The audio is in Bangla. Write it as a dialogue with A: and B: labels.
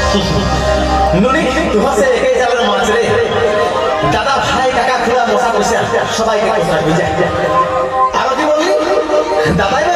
A: নুনি তুই হচ্ছে একাই যাবেন মাছ রে দাদা ভাই কাকা খুড়া মশা বসে সবাইকে কথা বুঝে আরো কি বললি দাদাই